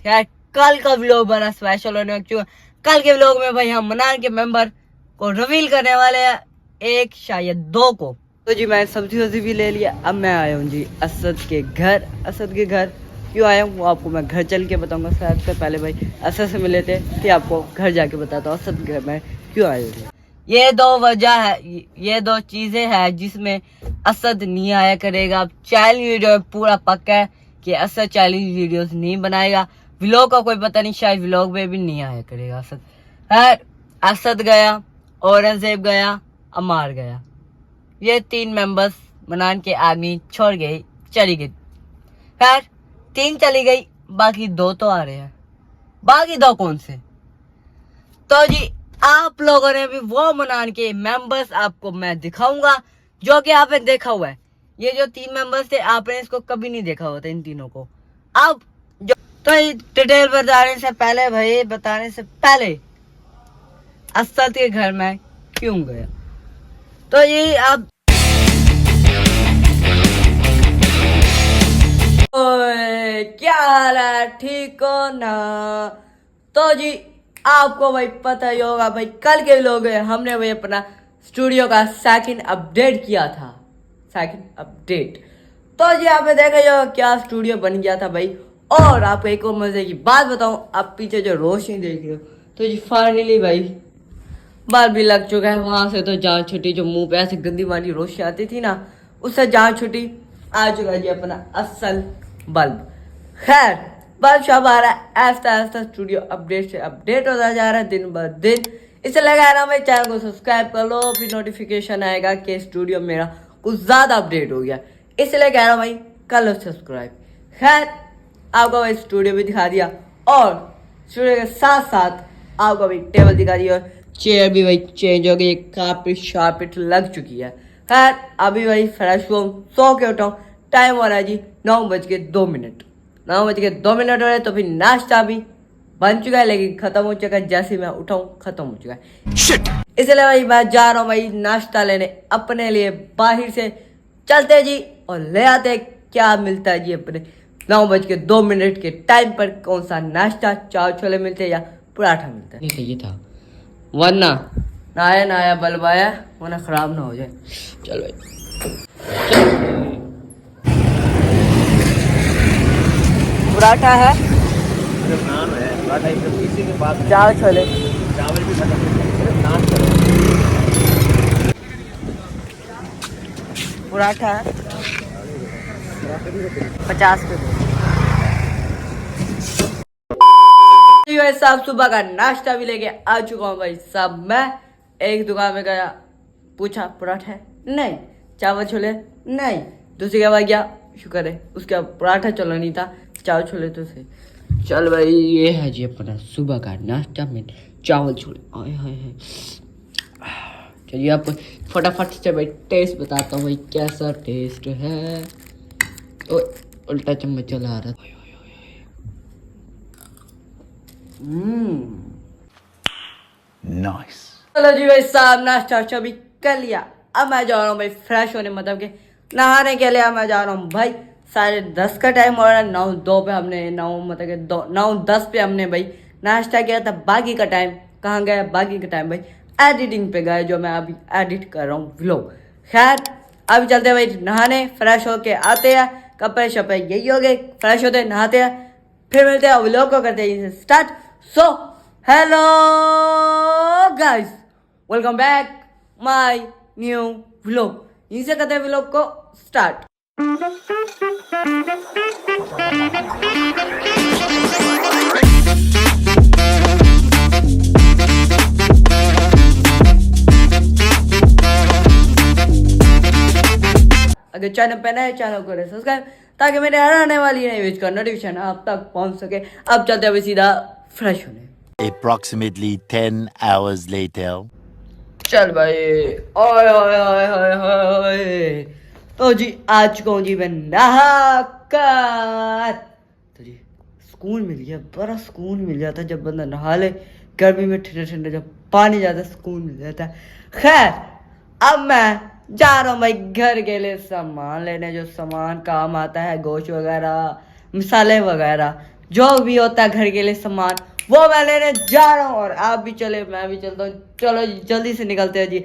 यार कल का व्लॉग बड़ा स्पेशल होने क्यों कल के व्लॉग में भाई हम मनान के मेंबर को रिवील करने वाले हैं, एक शायद दो को। तो जी मैं सब्जी वब्जी भी ले लिया। अब मैं आया हूँ जी असद के घर। असद के घर क्यों आया हूँ वो आपको मैं घर चल के बताऊंगा। शायद से पहले भाई असद से मिले थे, फिर आपको घर जाके बताता हूँ असद के घर में क्यों आया हूँ। ये दो वजह है, ये दो चीजें हैं जिसमें असद नहीं आया करेगा। अब चैलेंज वीडियो में पूरा पक्का है कि असद चैलेंज वीडियोस नहीं बनाएगा। व्लॉग का कोई पता नहीं, शायद व्लॉग में भी नहीं आया करेगा असद। है असद गया, औरंगजेब गया, अमार गया, ये 3 मेंबर्स मनान के आर्मी छोड़ गई, चली गई। खैर 3 चली गई, बाकी 2 तो आ रहे हैं। बाकी 2 कौन से? तो जी आप लोगों ने भी वो मनान के मेंबर्स आपको मैं दिखाऊंगा जो कि आपने देखा हुआ है। ये जो 3 मेंबर्स थे आपने इसको कभी नहीं देखा होता इन तीनों को। अब जो तो डिटेल बताने से पहले असद के घर में क्यों गया, तो ये आप ओए क्या हाल है, ठीक हो ना? तो जी आपको भाई पता ही होगा भाई कल के लोग हमने भाई अपना स्टूडियो का सेकंड अपडेट किया था। सेकंड अपडेट तो जी आपने देखा जो क्या स्टूडियो बन गया था भाई। और आपको एक और मजे की बात बताऊं, आप पीछे जो रोशनी देख रहे हो तो जी फाइनली भाई बाल भी लग चुका है। वहां से तो जान छुट्टी, जो मुंह पे ऐसे गंदी वाली रोशनी आती थी ना उससे जान छुट्टी। आ चुका है जी अपना असल बल्ब। खैर बल्ब शब आ रहा है, ऐसा ऐसा स्टूडियो अपडेट से अपडेट होता जा रहा है दिन ब दिन। इससे लगा रहा भाई चैनल को सब्सक्राइब कर लो, फिर नोटिफिकेशन आएगा कि स्टूडियो मेरा कुछ ज्यादा अपडेट हो गया। इसलिए कह रहा हूँ भाई कर लो सब्सक्राइब। खैर आपको भाई स्टूडियो भी दिखा दिया और स्टूडियो के साथ साथ आपको भाई टेबल दिखा दी और चेयर भी भाई चेंज हो गई, कार्पेट शार्पेट लग चुकी है। खैर अभी भाई फ्रेश हुआ, सो के उठाऊँ, टाइम हो रहा है जी 9:02। 9:02 हो रहे तो फिर नाश्ता भी बन चुका है लेकिन खत्म हो चुका है। जैसे मैं उठाऊँ खत्म हो चुका है। इसलिए भाई मैं जा रहा हूँ भाई नाश्ता लेने अपने लिए बाहर से। चलते जी और ले आते क्या मिलता है जी अपने 9:02 के टाइम पर। कौन सा नाश्ता, चाव छोले मिलते हैं या पराठा मिलता है? ये था वरना नया बल्ब आया वरना खराब ना हो जाए। चल भाई पराठा है, नान है, पराठा इसी के बाद चाव छोले, चावल भी खत्म हो गए, सिर्फ नान चलो। पराठा है 50 रुपये। साहब सुबह का नाश्ता भी लेके आ चुका हूँ भाई साहब। मैं एक दुकान में गया, पूछा पराठा है, नहीं। चावल छोले नहीं। दूसरी जगह गया, शुक्र है उसका पराठा चलो नहीं था, चावल छोले तो थे। चल भाई ये है जी अपना सुबह का नाश्ता में चावल छोले। आए हाय हाय। चलिए आप फटाफट से भाई टेस्ट बताता हूँ भाई कैसा टेस्ट है। तो उल्टा चम्मच चला रहा था। नाइस। चलो जी भाई साहब नाश्ता भी कर लिया। अब मैं जा रहा हूँ भाई फ्रेश होने, मतलब कि नहाने के लिए। मैं जा रहा हूँ भाई 10:30 का टाइम हो रहा है। 9:02 पे हमने 9:10 पे हमने भाई नाश्ता किया था। बाकी का टाइम कहाँ गया? बाकी का टाइम भाई एडिटिंग पे गया, जो मैं अभी एडिट कर रहा हूँ व्लॉग। खैर अभी चलते भाई नहाने, फ्रेश होके आते हैं। कपड़े शपड़े यही हो गए, फ्रेश होते नहाते हैं, फिर मिलते हैं व्लॉग को करते हैं start. So hello guys, welcome back my new vlog. यहीं से करते हैं व्लॉग को स्टार्ट। अगर चैनल पे नए चैनल को सब्सक्राइब ताकि मेरे हर आने वाली नई वीडियो का नोटिफिकेशन आप तक पहुंच सके। अब चलते हैं सीधा फ्रेश होने। Approximately 10 hours later. चल भाई ओए ओए ओए ओए ओए, तो जी आ चुका हूँ जी मैं नहा कर। तो जी सुकून मिल गया, बड़ा सुकून मिल जाता है जब बंदा नहा ले। गर्मी में ठंडा ठंडा जब पानी जाता है सुकून मिल जाता है। खैर अब मैं जा रहा हूँ भाई घर के लिए सामान लेने, जो सामान काम आता है, गोश्त वगैरह, मसाले वगैरह, जो भी होता है घर के लिए सामान वो मैं लेने जा रहा हूँ। और आप भी चले, मैं भी चलता हूँ। चलो जी जल्दी से निकलते हैं जी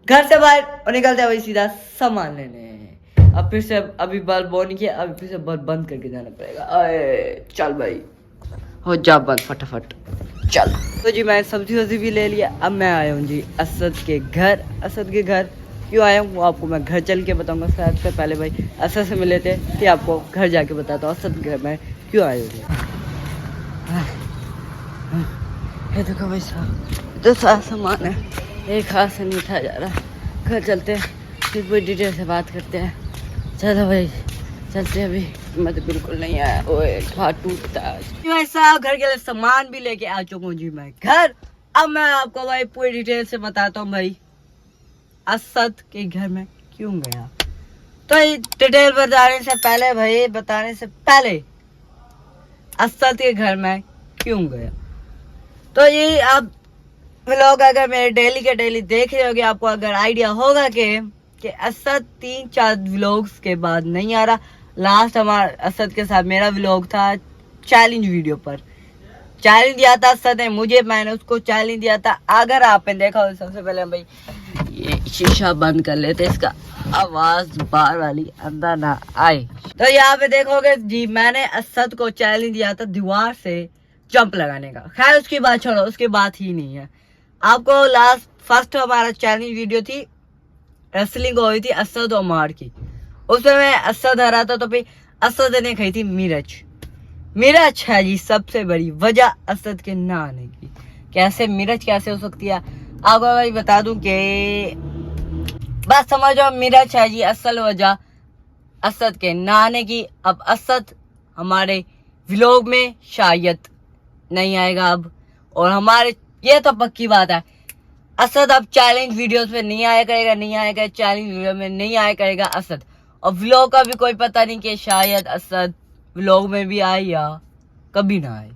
घर से बाहर और निकलते हैं भाई सीधा सामान लेने। अब फिर से अभी बल्ब ऑन किया, अभी फिर से बल्ब बंद करके जाना पड़ेगा। अरे चल भाई हो जा बंद फटाफट चल। तो जी मैं सब्जी वब्जी भी ले लिया। अब मैं आया हूँ जी असद के घर। असद के घर क्यों आया हूँ वो आपको मैं घर चल के बताऊंगा। सबसे पहले भाई असद से मिले थे, फिर आपको घर जाके बताता हूँ असद के घर में क्यों आए हो। ये देखो भाई साहब तो सारा सामान है, एक हाथ से नहीं उठाया जा रहा। घर चलते हैं फिर पूरी डिटेल से बात करते हैं। चलो भाई चलते हैं। अभी मैं तो बिल्कुल नहीं आया, ओए हाथ टूटता है भाई साहब। घर के लिए सामान भी लेके आ चुका हूँ जी मैं घर। अब मैं आपको भाई पूरी डिटेल से बताता हूँ भाई असद के घर में क्यों गया। तो डिटेल बताने से पहले असद के घर में क्यों गया। तो ये आप व्लॉग अगर मेरे डेली के डेली देख रहे होगे आपको अगर आइडिया होगा कि असद 3-4 व्लॉग्स के बाद नहीं आ रहा। लास्ट हमारा असद के साथ मेरा व्लॉग था चैलेंज वीडियो पर। चैलेंज दिया था असद ने मुझे, मैंने उसको चैलेंज दिया था। अगर आपने देखा हो सबसे पहले भाई ये शीशा बंद कर लेते, इसका आवाज बाहर वाली अंदर ना आए। तो यहाँ पे देखोगे जी मैंने असद को चैलेंज दिया था दीवार से जंप लगाने का। खैर उसकी बात छोड़ो, उसकी बात ही नहीं है। आपको लास्ट फर्स्ट हमारा चैलेंज वीडियो थी रेसलिंग हुई थी असद और मार की। उसमें मैं असद हरा था तो फिर असद ने खाई थी मिर्च। मिर्च है जी सबसे बड़ी वजह असद के ना आने की। कैसे मिर्च कैसे हो सकती है आपको भाई बता दूं कि बस समझो मिर्च है जी असल वजह असद के ना आने की। अब असद हमारे व्लॉग में शायद नहीं आएगा अब, और हमारे ये तो पक्की बात है असद अब चैलेंज वीडियोस में नहीं आया करेगा, चैलेंज वीडियो में नहीं आया करेगा असद। और व्लॉग का भी कोई पता नहीं कि शायद असद व्लॉग में भी आए या कभी ना आए।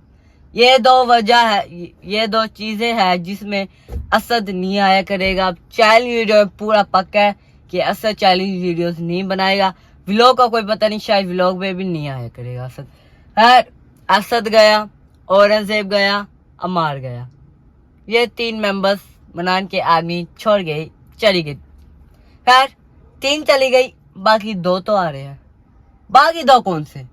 ये दो वजह है, ये दो चीजें हैं जिसमें असद नहीं आया करेगा। अब चैलेंज वीडियो में पूरा पक्का है कि असद चैलेंज वीडियोस नहीं बनाएगा। व्लॉग का कोई पता नहीं, शायद व्लॉग में भी नहीं आया करेगा असद। असद गया, औरंगजेब गया, अमार गया, ये 3 मेंबर्स मनान के आर्मी छोड़ गई चली गई। खैर 3 चली गई, बाकी 2 तो आ रहे हैं। बाकी 2 कौन से?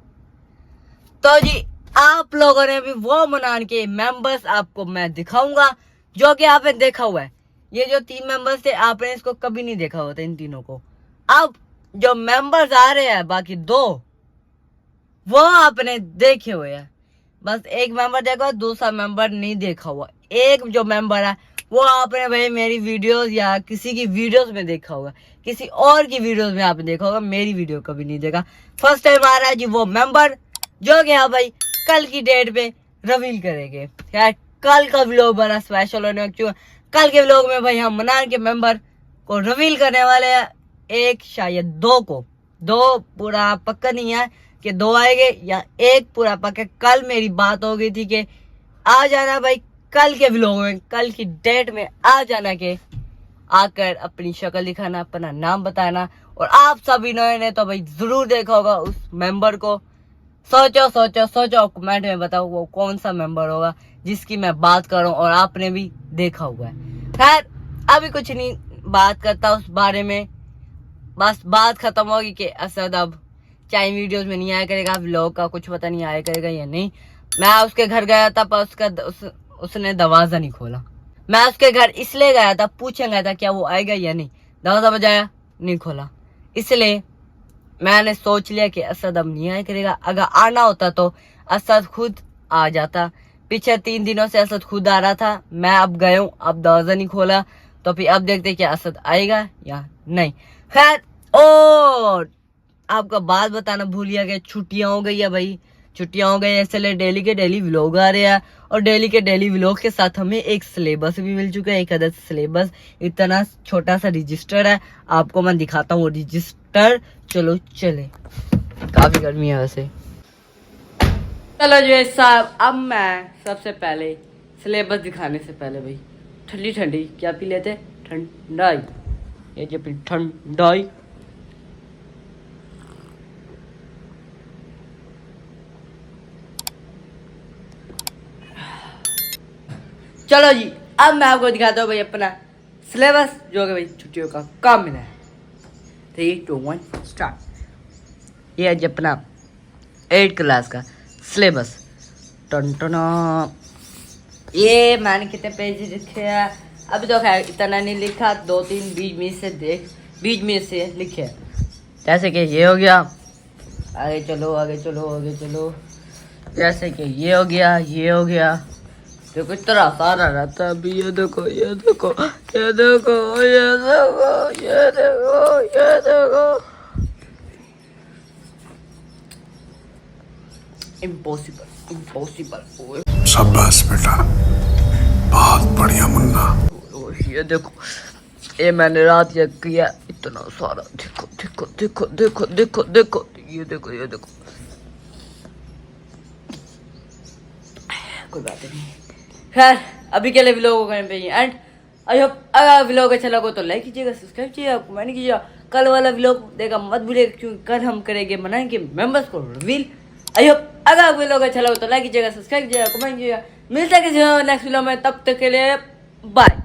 तो जी आप लोगों ने भी वो मनान के मेंबर्स आपको मैं दिखाऊंगा जो कि आपने देखा हुआ है। ये जो 3 मेंबर्स थे आपने इसको कभी नहीं देखा होता इन तीनों को। अब जो मेंबर्स आ रहे हैं बाकी 2 वो आपने देखे हुए हैं। बस एक मेंबर देखा हुआ, दूसरा मेंबर नहीं देखा हुआ। एक जो मेंबर है वो आपने भाई मेरी वीडियोस या किसी की वीडियोस में देखा होगा, किसी और की वीडियोस में आपने देखा होगा, मेरी वीडियो कभी नहीं देखा। फर्स्ट टाइम आ रहा है जी वो मेंबर जो कि हाँ भाई कल की डेट पे रिवील करेंगे। यार कल का व्लॉग बड़ा स्पेशल होने वाला, क्यों कल के व्लॉग में भाई हम मनान के मेंबर को रिवील करने वाले हैं। एक शायद 2 को, 2 पूरा पक्का नहीं है कि 2 आएंगे या 1 पूरा पक्का। कल मेरी बात हो गई थी कि आ जाना भाई कल के व्लॉग में, कल की डेट में आ जाना के आकर अपनी शक्ल दिखाना, अपना नाम बताना। और आप सभी ने तो भाई जरूर देखा होगा उस मेंबर को। सोचो कमेंट में बताओ वो कौन सा मेंबर होगा जिसकी मैं बात कर रहा हूँ और आपने भी देखा हुआ है। खैर अभी कुछ नहीं बात करता उस बारे में, बस बात खत्म होगी कि असद अब चाहे वीडियोस में नहीं आया करेगा, व्लॉग का कुछ पता नहीं आया करेगा या नहीं। मैं उसके घर गया था पर उसने दरवाजा नहीं खोला। मैं उसके घर इसलिए गया था, पूछने गया था क्या वो आएगा या नहीं। दरवाजा बजाया, नहीं खोला। इसलिए मैंने सोच लिया कि असद अब नहीं आया करेगा। अगर आना होता तो असद खुद आ जाता। पीछे 3 दिनों से असद खुद आ रहा था, मैं अब गया हूँ, अब दरवाजा नहीं खोला, तो फिर अब देखते कि असद आएगा या नहीं। खैर और आपका बात बताना भूल गया कि छुट्टियां हो गई है भाई, छुट्टियां हो गई इसलिए डेली के डेली व्लॉग आ रहे हैं। और डेली के डेली व्लॉग के साथ हमें एक सिलेबस भी मिल चुका है, एक अदर सिलेबस। इतना छोटा सा रजिस्टर है, आपको मैं दिखाता हूँ वो रजिस्टर। चलो चले, काफी गर्मी है वैसे। चलो जी साहब अब मैं सबसे पहले सिलेबस दिखाने से पहले भाई ठंडी ठंडी क्या पी लेते, ठंडाई। ये जो ठंडाई . चलो जी, अब मैं आपको दिखाता हूँ भाई अपना सिलेबस जो कि भाई छुट्टियों का काम मिला है। 3, 2, 1 स्टार्ट। ये है जी अपना 8 क्लास का सिलेबस। टन ये मैंने कितने पेज लिखे हैं अभी तो खैर इतना नहीं लिखा, 2-3 बीच में से लिखे हैं। जैसे कि ये हो गया, आगे चलो आगे चलो आगे चलो, जैसे कि ये हो गया देखो इतना सारा रहता है। अभी ये देखो ये देखो ये देखो ये देखो ये देखो ये देखो, इम्पॉसिबल। शाबाश बेटा, बहुत बढ़िया मुन्ना। ये देखो, ये मैंने रात ये किया इतना सारा। देखो देखो देखो देखो देखो देखो ये देखो ये देखो। कोई बात नहीं, खैर अभी के लिए व्लॉग को करें पे एंड आई होप अगर व्लॉग अच्छा लगा तो लाइक कीजिएगा, सब्सक्राइब कीजिएगा, कमेंट कीजिएगा। कल वाला व्लॉग देखा मत भूलिएगा क्योंकि कल हम करेंगे बनाएंगे मेंबर्स को रिवील। आई होप अगर व्लॉग अच्छा लगा तो लाइक कीजिएगा, सब्सक्राइब कीजिएगा, कमेंट कीजिएगा। मिलता है किसी नेक्स्ट व्लॉग में, तब तक के लिए बाय।